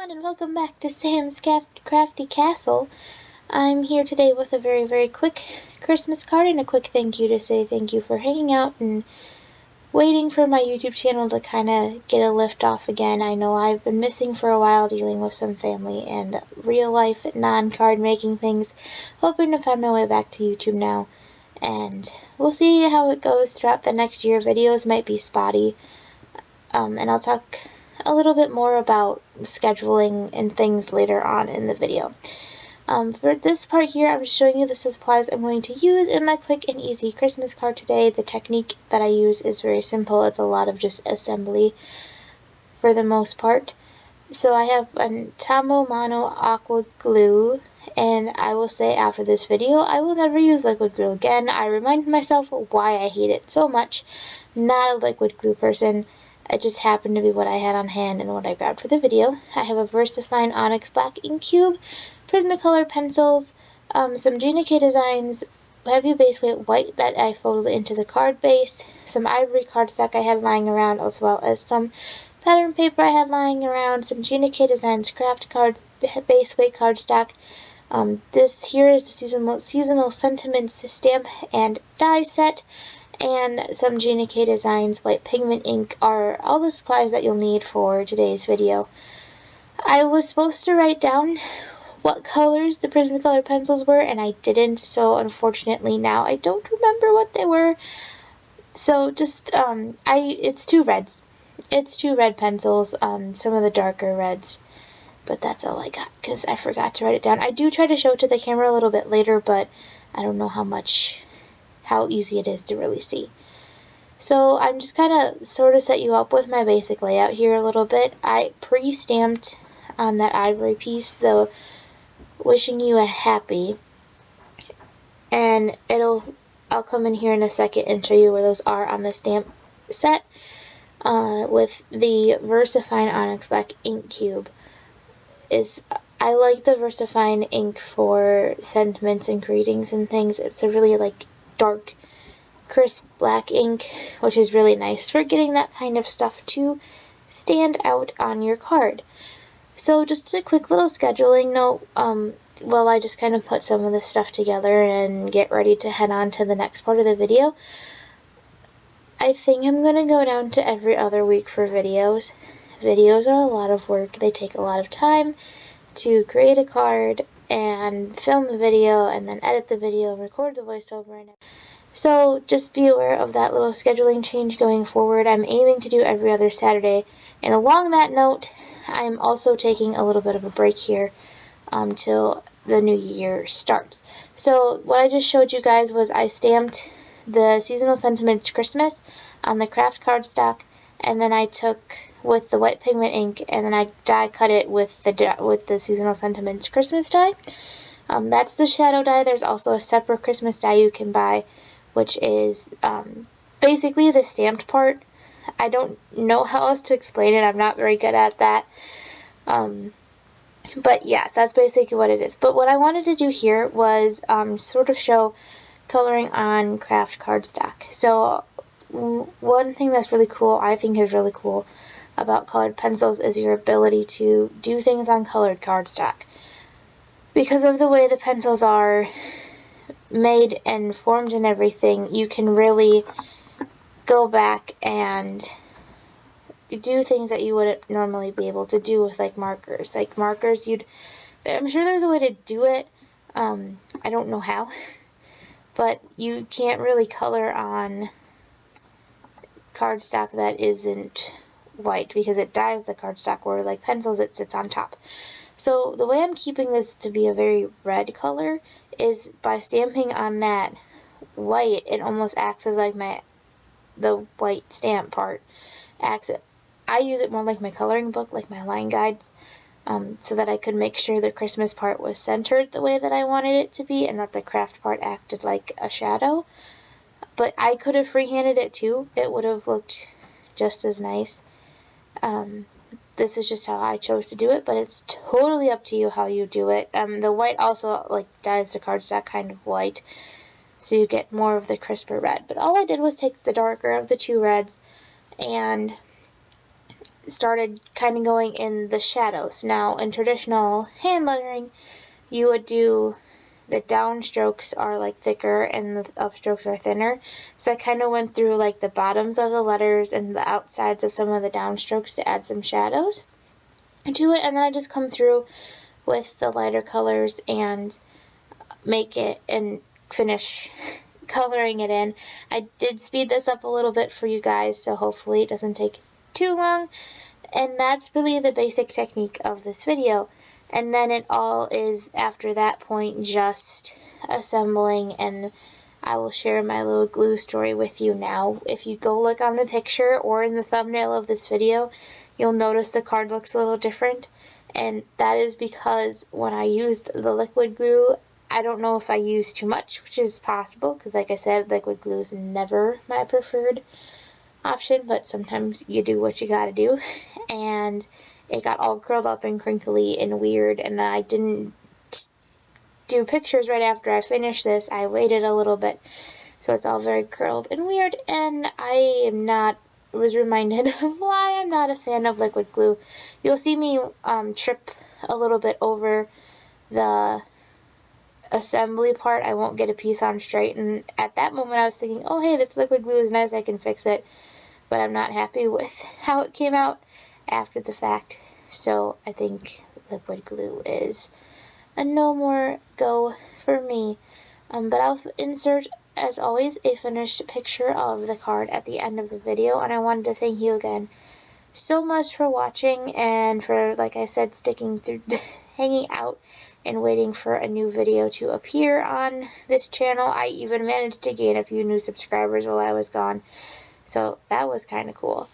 everyone, and welcome back to Sam's Crafty Castle. I'm here today with a very quick Christmas card and a quick thank you to say thank you for hanging out and waiting for my YouTube channel to kind of get a lift off again. I know I've been missing for a while, dealing with some family and real life non-card making things, hoping to find my way back to YouTube now. And we'll see how it goes throughout the next year. Videos might be spotty, and I'll talk a little bit more about scheduling and things later on in the video. For this part here, I'm just showing you the supplies I'm going to use in my quick and easy Christmas card today. The technique that I use is very simple. It's a lot of just assembly for the most part. So I have a Tambo Mono Aqua Glue, and I will say after this video, I will never use liquid glue again. I remind myself why I hate it so much. Not a liquid glue person. It just happened to be what I had on hand and what I grabbed for the video. I have a VersaFine Onyx Black Ink Cube, Prismacolor pencils, some techinquie designs, heavy base weight white that I folded into the card base, some ivory cardstock I had lying around, as well as some pattern paper I had lying around, some techinquie designs Kraft card base weight cardstock. This here is the seasonal sentiments stamp and die set. And some techinquie designs white pigment ink are all the supplies that you'll need for today's video. I was supposed to write down what colors the Prismacolor pencils were, and I didn't, so unfortunately now I don't remember what they were. So just, it's two reds. It's two red pencils, some of the darker reds. But that's all I got, because I forgot to write it down. I do try to show it to the camera a little bit later, but I don't know how easy it is to really see. So I'm just kind of sort of set you up with my basic layout here a little bit. I pre-stamped on that ivory piece the wishing you a happy, and I'll come in here in a second and show you where those are on the stamp set with the VersaFine Onyx Black Ink Cube. I like the VersaFine ink for sentiments and greetings and things. It's a really dark, crisp black ink, which is really nice for getting that kind of stuff to stand out on your card. So just a quick little scheduling note, while I just kind of put some of this stuff together and get ready to head on to the next part of the video. I think I'm going to go down to every other week for videos. Videos are a lot of work. They take a lot of time to create a card and film the video and then edit the video, record the voiceover, and everything. So just be aware of that little scheduling change going forward. I'm aiming to do every other Saturday, and along that note, I'm also taking a little bit of a break here till the new year starts. So what I just showed you guys was I stamped the Seasonal Sentiments Christmas on the Kraft cardstock, and then I took with the white pigment ink, and then I die cut it with the Seasonal Sentiments Christmas die. That's the shadow die. There's also a separate Christmas die you can buy, which is basically the stamped part. I don't know how else to explain it. I'm not very good at that. But yes, that's basically what it is. But what I wanted to do here was sort of show coloring on Kraft cardstock. So one thing that's really cool, I think is really cool, about colored pencils is your ability to do things on colored cardstock. Because of the way the pencils are made and formed and everything, you can really go back and do things that you wouldn't normally be able to do with markers. Like markers, I'm sure there's a way to do it. I don't know how, but you can't really color on cardstock that isn't white because it dyes the cardstock, where like pencils it sits on top. So the way I'm keeping this to be a very red color is by stamping on that white. It almost acts as like the white stamp part I use it more like my coloring book, like my line guides, so that I could make sure the Christmas part was centered the way that I wanted it to be, and that the Kraft part acted like a shadow. But I could have freehanded it too. It would have looked just as nice. This is just how I chose to do it, but it's totally up to you how you do it. The white also dyes the cardstock kind of white, so you get more of the crisper red. But all I did was take the darker of the two reds and started kind of going in the shadows. Now, in traditional hand lettering, you would do the downstrokes are like thicker and the upstrokes are thinner. So I kind of went through like the bottoms of the letters and the outsides of some of the downstrokes to add some shadows to it, and then I just come through with the lighter colors and make it and finish coloring it in. I did speed this up a little bit for you guys, so hopefully it doesn't take too long. And that's really the basic technique of this video. And then it all is, after that point, just assembling, and I will share my little glue story with you now. If you go look on the picture or in the thumbnail of this video, you'll notice the card looks a little different, and that is because when I used the liquid glue, I don't know if I used too much, which is possible, because like I said, liquid glue is never my preferred option, but sometimes you do what you gotta do, and it got all curled up and crinkly and weird, and I didn't do pictures right after I finished this. I waited a little bit, so it's all very curled and weird, and I was reminded of why I'm not a fan of liquid glue. You'll see me trip a little bit over the assembly part. I won't get a piece on straight, and at that moment I was thinking, oh hey, this liquid glue is nice, I can fix it, but I'm not happy with how it came out after the fact. So I think liquid glue is a no more go for me. But I'll insert, as always, a finished picture of the card at the end of the video, and I wanted to thank you again so much for watching and for, like I said, sticking through, hanging out and waiting for a new video to appear on this channel. I even managed to gain a few new subscribers while I was gone, so that was kind of cool.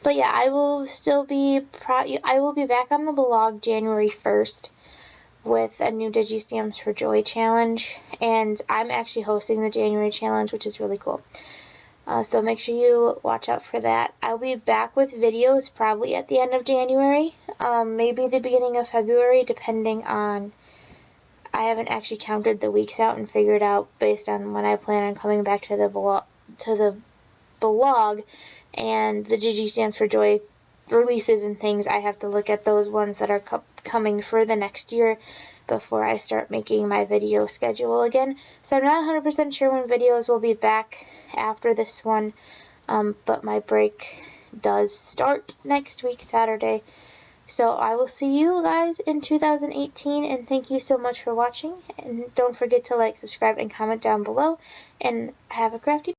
But yeah, I will be back on the blog January 1st with a new Digi-Stamps for Joy challenge, and I'm actually hosting the January challenge, which is really cool. So make sure you watch out for that. I'll be back with videos probably at the end of January, maybe the beginning of February, depending on, I haven't actually counted the weeks out and figured out based on when I plan on coming back to the blog and the Digi-Stamps for Joy releases and things. I have to look at those ones that are coming for the next year before I start making my video schedule again. So I'm not 100% sure when videos will be back after this one, but my break does start next week, Saturday. So I will see you guys in 2018, and thank you so much for watching. And don't forget to like, subscribe, and comment down below, and have a crafty